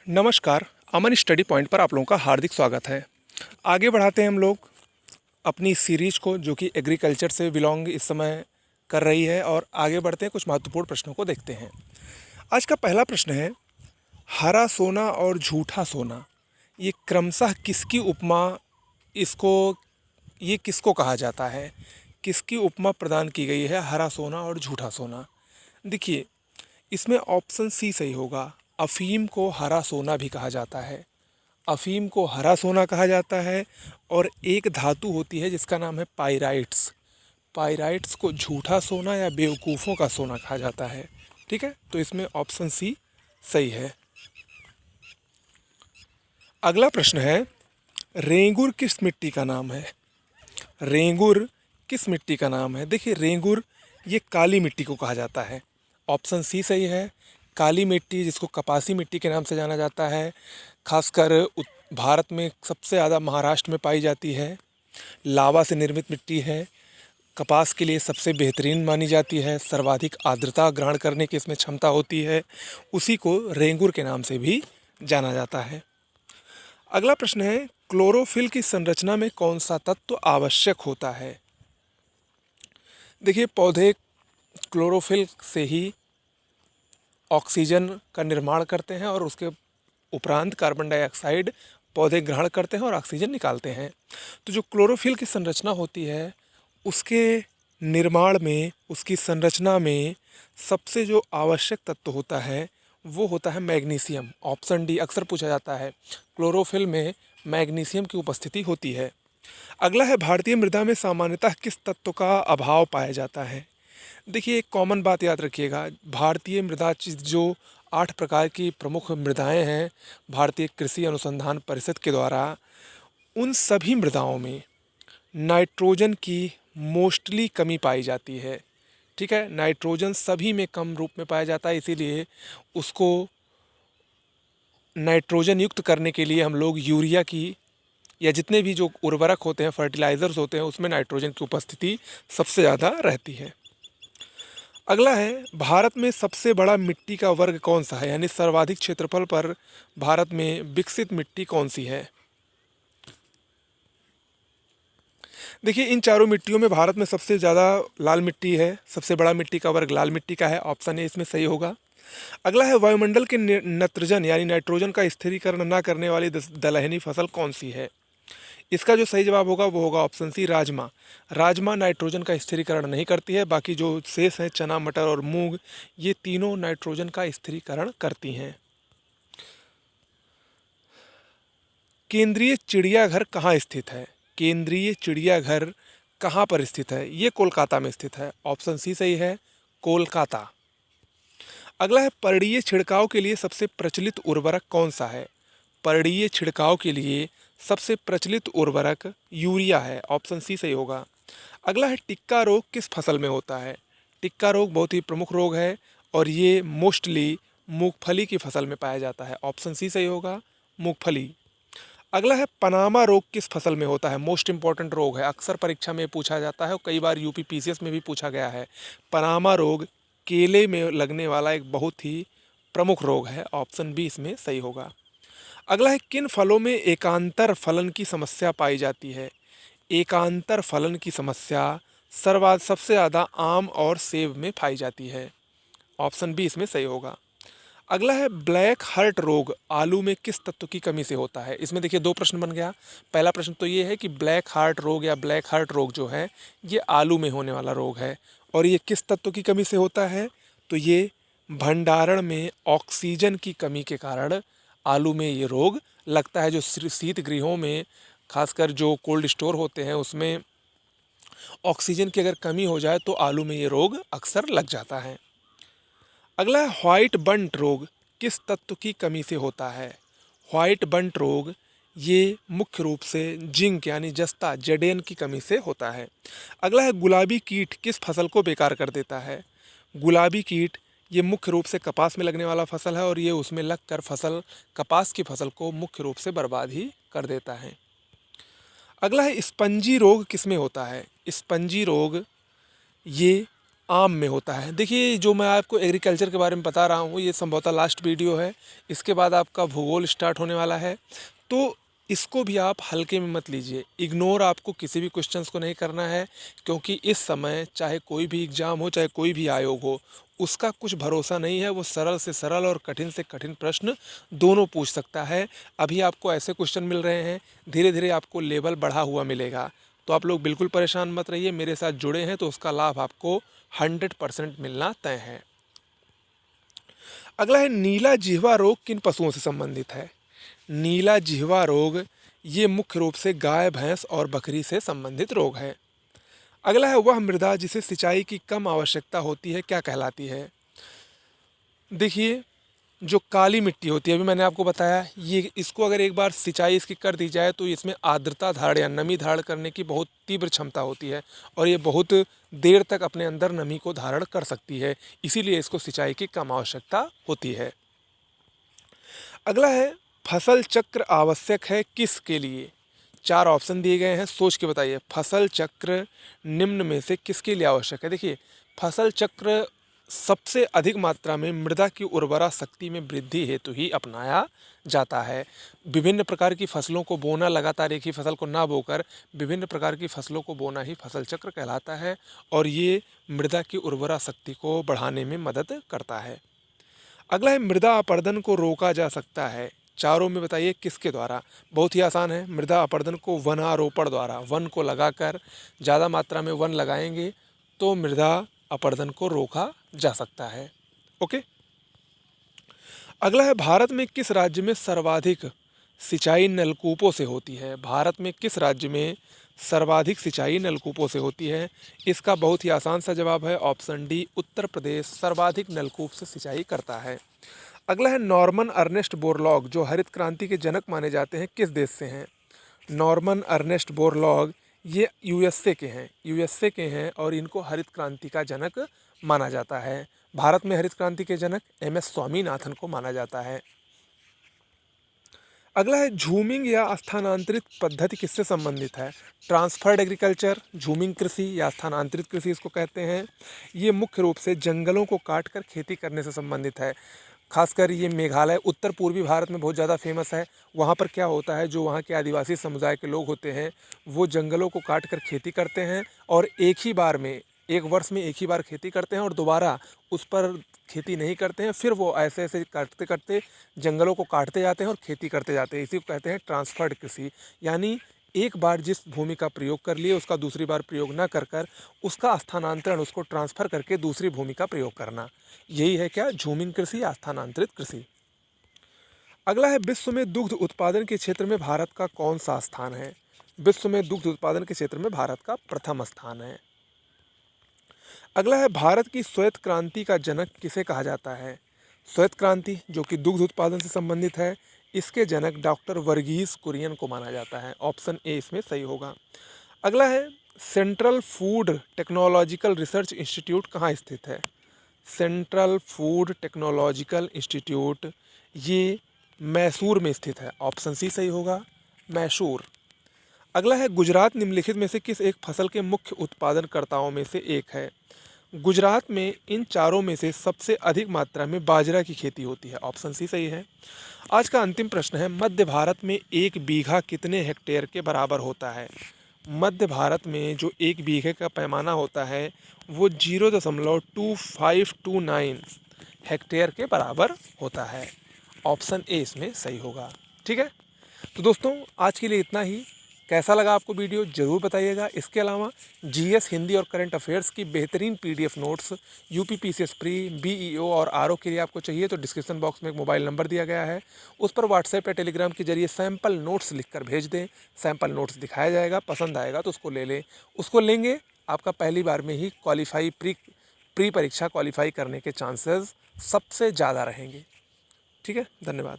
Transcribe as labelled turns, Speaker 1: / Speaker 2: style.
Speaker 1: नमस्कार। अमन study point पर आप लोगों का हार्दिक स्वागत है। आगे बढ़ाते हैं हम लोग अपनी सीरीज को, जो कि एग्रीकल्चर से बिलोंग इस समय कर रही है, और आगे बढ़ते हैं, कुछ महत्वपूर्ण प्रश्नों को देखते हैं। आज का पहला प्रश्न है, हरा सोना और झूठा सोना ये क्रमशः किसकी उपमा, इसको ये किसको कहा जाता है? किसकी उपमा प्रदान की गई है हरा सोना और झूठा सोना? देखिए, इसमें ऑप्शन सी सही होगा। अफीम को हरा सोना भी कहा जाता है। अफीम को हरा सोना कहा जाता है। और एक धातु होती है जिसका नाम है पाइराइट्स। पाइराइट्स को झूठा सोना या बेवकूफ़ों का सोना कहा जाता है। ठीक है, तो इसमें ऑप्शन सी सही है। अगला प्रश्न है, रेंगुर किस मिट्टी का नाम है? रेंगुर किस मिट्टी का नाम है? देखिए, रेंगुर ये काली मिट्टी को कहा जाता है। ऑप्शन सी सही है। काली मिट्टी, जिसको कपासी मिट्टी के नाम से जाना जाता है, खासकर भारत में सबसे ज़्यादा महाराष्ट्र में पाई जाती है। लावा से निर्मित मिट्टी है। कपास के लिए सबसे बेहतरीन मानी जाती है। सर्वाधिक आर्द्रता ग्रहण करने की इसमें क्षमता होती है। उसी को रेंगुर के नाम से भी जाना जाता है। अगला प्रश्न है, क्लोरोफिल की संरचना में कौन सा तत्व आवश्यक होता है? देखिए, पौधे क्लोरोफिल से ही ऑक्सीजन का निर्माण करते हैं, और उसके उपरांत कार्बन डाइऑक्साइड पौधे ग्रहण करते हैं और ऑक्सीजन निकालते हैं। तो जो क्लोरोफिल की संरचना होती है, उसके निर्माण में, उसकी संरचना में सबसे जो आवश्यक तत्व होता है वो होता है मैग्नीशियम। ऑप्शन डी अक्सर पूछा जाता है। क्लोरोफिल में मैग्नीशियम की उपस्थिति होती है। अगला है, भारतीय मृदा में सामान्यतः किस तत्व का अभाव पाया जाता है? देखिए, एक कॉमन बात याद रखिएगा। भारतीय मृदा जो 8 प्रकार की प्रमुख मृदाएं हैं भारतीय कृषि अनुसंधान परिषद के द्वारा, उन सभी मृदाओं में नाइट्रोजन की मोस्टली कमी पाई जाती है। ठीक है, नाइट्रोजन सभी में कम रूप में पाया जाता है, इसीलिए उसको नाइट्रोजन युक्त करने के लिए हम लोग यूरिया की, या जितने भी जो उर्वरक होते हैं, फर्टिलाइज़र्स होते हैं, उसमें नाइट्रोजन की उपस्थिति सबसे ज़्यादा रहती है। अगला है, भारत में सबसे बड़ा मिट्टी का वर्ग कौन सा है? यानी सर्वाधिक क्षेत्रफल पर भारत में विकसित मिट्टी कौन सी है? देखिए, इन चारों मिट्टियों में भारत में सबसे ज़्यादा लाल मिट्टी है। सबसे बड़ा मिट्टी का वर्ग लाल मिट्टी का है। ऑप्शन ए इसमें सही होगा। अगला है, वायुमंडल के नत्रजन यानी नाइट्रोजन का स्थिरीकरण न करने वाली दलहनी फसल कौन सी है? इसका जो सही जवाब होगा वो होगा ऑप्शन सी, राजमा। राजमा नाइट्रोजन का स्थिरीकरण नहीं करती है। बाकी जो शेष हैं, चना, मटर और मूंग, ये तीनों नाइट्रोजन का स्थिरीकरण करती हैं। केंद्रीय चिड़ियाघर कहाँ स्थित है? केंद्रीय चिड़ियाघर कहाँ पर स्थित है? ये कोलकाता में स्थित है। ऑप्शन सी सही है, कोलकाता। अगला है, पर्णीय छिड़काव के लिए सबसे प्रचलित उर्वरक कौन सा है? पर्णीय छिड़काव के लिए सबसे प्रचलित उर्वरक यूरिया है। ऑप्शन सी सही होगा। अगला है, टिक्का रोग किस फसल में होता है? टिक्का रोग बहुत ही प्रमुख रोग है, और ये मोस्टली मूंगफली की फसल में पाया जाता है। ऑप्शन सी सही होगा, मूंगफली। अगला है, पनामा रोग किस फसल में होता है? मोस्ट इंपॉर्टेंट रोग है, अक्सर परीक्षा में पूछा जाता है और कई बार यूपी पीसीएस में भी पूछा गया है। पनामा रोग केले में लगने वाला एक बहुत ही प्रमुख रोग है। ऑप्शन बी इसमें सही होगा। अगला है, किन फलों में एकांतर फलन की समस्या पाई जाती है? एकांतर फलन की समस्या सबसे ज़्यादा आम और सेब में पाई जाती है। ऑप्शन बी इसमें सही होगा। अगला है, ब्लैक हार्ट रोग आलू में किस तत्व की कमी से होता है? इसमें देखिए, दो प्रश्न बन गया। पहला प्रश्न तो ये है कि ब्लैक हार्ट रोग या ब्लैक हार्ट रोग जो है, ये आलू में होने वाला रोग है, और ये किस तत्व की कमी से होता है? तो ये भंडारण में ऑक्सीजन की कमी के कारण आलू में ये रोग लगता है। जो शीत गृहों में, खासकर जो कोल्ड स्टोर होते हैं, उसमें ऑक्सीजन की अगर कमी हो जाए तो आलू में ये रोग अक्सर लग जाता है। अगला है, व्हाइट बंट रोग किस तत्व की कमी से होता है? व्हाइट बंट रोग ये मुख्य रूप से जिंक यानी जस्ता जेडेन की कमी से होता है। अगला है, गुलाबी कीट किस फसल को बेकार कर देता है? गुलाबी कीट ये मुख्य रूप से कपास में लगने वाला फसल है, और ये उसमें लगकर कपास की फसल को मुख्य रूप से बर्बाद ही कर देता है। अगला है, स्पंजी रोग किसमें होता है? स्पंजी रोग ये आम में होता है। देखिए जो मैं आपको एग्रीकल्चर के बारे में बता रहा हूँ ये संभवतः लास्ट वीडियो है, इसके बाद आपका भूगोल स्टार्ट होने वाला है। तो इसको भी आप हल्के में मत लीजिए, इग्नोर आपको किसी भी क्वेश्चंस को नहीं करना है, क्योंकि इस समय चाहे कोई भी एग्ज़ाम हो, चाहे कोई भी आयोग हो, उसका कुछ भरोसा नहीं है। वो सरल से सरल और कठिन से कठिन प्रश्न दोनों पूछ सकता है। अभी आपको ऐसे क्वेश्चन मिल रहे हैं, धीरे धीरे आपको लेवल बढ़ा हुआ मिलेगा। तो आप लोग बिल्कुल परेशान मत रहिए, मेरे साथ जुड़े हैं तो उसका लाभ आपको 100% मिलना तय है। अगला है नीला जिह्वा रोग किन पशुओं से संबंधित है। नीला जिह्वा रोग ये मुख्य रूप से गाय, भैंस और बकरी से संबंधित रोग है। अगला है वह मृदा जिसे सिंचाई की कम आवश्यकता होती है क्या कहलाती है। देखिए जो काली मिट्टी होती है, अभी मैंने आपको बताया, ये इसको अगर एक बार सिंचाई इसकी कर दी जाए तो इसमें आर्द्रता धारण या नमी धारण करने की बहुत तीव्र क्षमता होती है और ये बहुत देर तक अपने अंदर नमी को धारण कर सकती है, इसीलिए इसको सिंचाई की कम आवश्यकता होती है। अगला है फसल चक्र आवश्यक है किसके लिए। 4 ऑप्शन दिए गए हैं, सोच के बताइए फसल चक्र निम्न में से किसके लिए आवश्यक है। देखिए फसल चक्र सबसे अधिक मात्रा में मृदा की उर्वरा शक्ति में वृद्धि हेतु ही अपनाया जाता है। विभिन्न प्रकार की फसलों को बोना, लगातार एक ही फसल को ना बोकर विभिन्न प्रकार की फसलों को बोना ही फसल चक्र कहलाता है और ये मृदा की उर्वरा शक्ति को बढ़ाने में मदद करता है। अगला है मृदा अपरदन को रोका जा सकता है, चारों में बताइए किसके द्वारा। बहुत ही आसान है, मृदा अपरदन को वनारोपण द्वारा, वन को लगाकर ज़्यादा मात्रा में वन लगाएंगे तो मृदा अपरदन को रोका जा सकता है। ओके। अगला है भारत में किस राज्य में सर्वाधिक सिंचाई नलकूपों से होती है। भारत में किस राज्य में सर्वाधिक सिंचाई नलकूपों से होती है। इसका बहुत ही आसान सा जवाब है ऑप्शन डी, उत्तर प्रदेश सर्वाधिक नलकूप से सिंचाई करता है। अगला है नॉर्मन अर्नेस्ट बोरलॉग जो हरित क्रांति के जनक माने जाते हैं किस देश से हैं। नॉर्मन अर्नेस्ट बोरलॉग ये यूएसए के हैं और इनको हरित क्रांति का जनक माना जाता है। भारत में हरित क्रांति के जनक एम एस स्वामीनाथन को माना जाता है। अगला है झूमिंग या स्थानांतरित पद्धति किससे संबंधित है। ट्रांसफर्ड एग्रीकल्चर, झूमिंग कृषि या स्थानांतरित कृषि इसको कहते हैं। ये मुख्य रूप से जंगलों को काटकर खेती करने से संबंधित है। खासकर ये मेघालय, उत्तर पूर्वी भारत में बहुत ज़्यादा फेमस है। वहाँ पर क्या होता है, जो वहाँ के आदिवासी समुदाय के लोग होते हैं वो जंगलों को काट कर खेती करते हैं और एक वर्ष में एक ही बार खेती करते हैं और दोबारा उस पर खेती नहीं करते हैं। फिर वो ऐसे ऐसे करते करते जंगलों को काटते जाते हैं और खेती करते जाते हैं। इसी को कहते हैं ट्रांसफर्ड कृषि, यानी एक बार जिस भूमि का प्रयोग कर लिए उसका दूसरी बार प्रयोग न कर कर उसका स्थानांतरण, उसको ट्रांसफ़र करके दूसरी भूमि का प्रयोग करना, यही है क्या झूमिंग कृषि या स्थानांतरित कृषि। अगला है विश्व में दुग्ध उत्पादन के क्षेत्र में भारत का कौन सा स्थान है। विश्व में दुग्ध उत्पादन के क्षेत्र में भारत का प्रथम स्थान है। अगला है भारत की श्वेत क्रांति का जनक किसे कहा जाता है। श्वेत क्रांति जो कि दुग्ध उत्पादन से संबंधित है, इसके जनक डॉक्टर वर्गीस कुरियन को माना जाता है। ऑप्शन ए इसमें सही होगा। अगला है central food technological research institute कहाँ स्थित है। सेंट्रल फूड टेक्नोलॉजिकल इंस्टीट्यूट ये मैसूर में स्थित है। ऑप्शन सी सही होगा, मैसूर। अगला है गुजरात निम्नलिखित में से किस एक फसल के मुख्य उत्पादनकर्ताओं में से एक है। गुजरात में इन चारों में से सबसे अधिक मात्रा में बाजरा की खेती होती है। ऑप्शन सी सही है। आज का अंतिम प्रश्न है मध्य भारत में 1 बीघा कितने हेक्टेयर के बराबर होता है। मध्य भारत में जो 1 बीघे का पैमाना होता है वो 0.2529 हेक्टेयर के बराबर होता है। ऑप्शन ए इसमें सही होगा। ठीक है, तो दोस्तों आज के लिए इतना ही। कैसा लगा आपको वीडियो ज़रूर बताइएगा। इसके अलावा जीएस, हिंदी और करंट अफेयर्स की बेहतरीन PDF notes UP PCS pre, BEO और आरओ के लिए आपको चाहिए तो डिस्क्रिप्शन बॉक्स में एक मोबाइल नंबर दिया गया है, उस पर व्हाट्सएप या टेलीग्राम के जरिए सैम्पल नोट्स लिखकर भेज दें। सैम्पल नोट्स दिखाया जाएगा, पसंद आएगा तो उसको ले लें। उसको लेंगे आपका पहली बार में ही प्री परीक्षा क्वालिफाई करने के चांसेस सबसे ज़्यादा रहेंगे। ठीक है, धन्यवाद।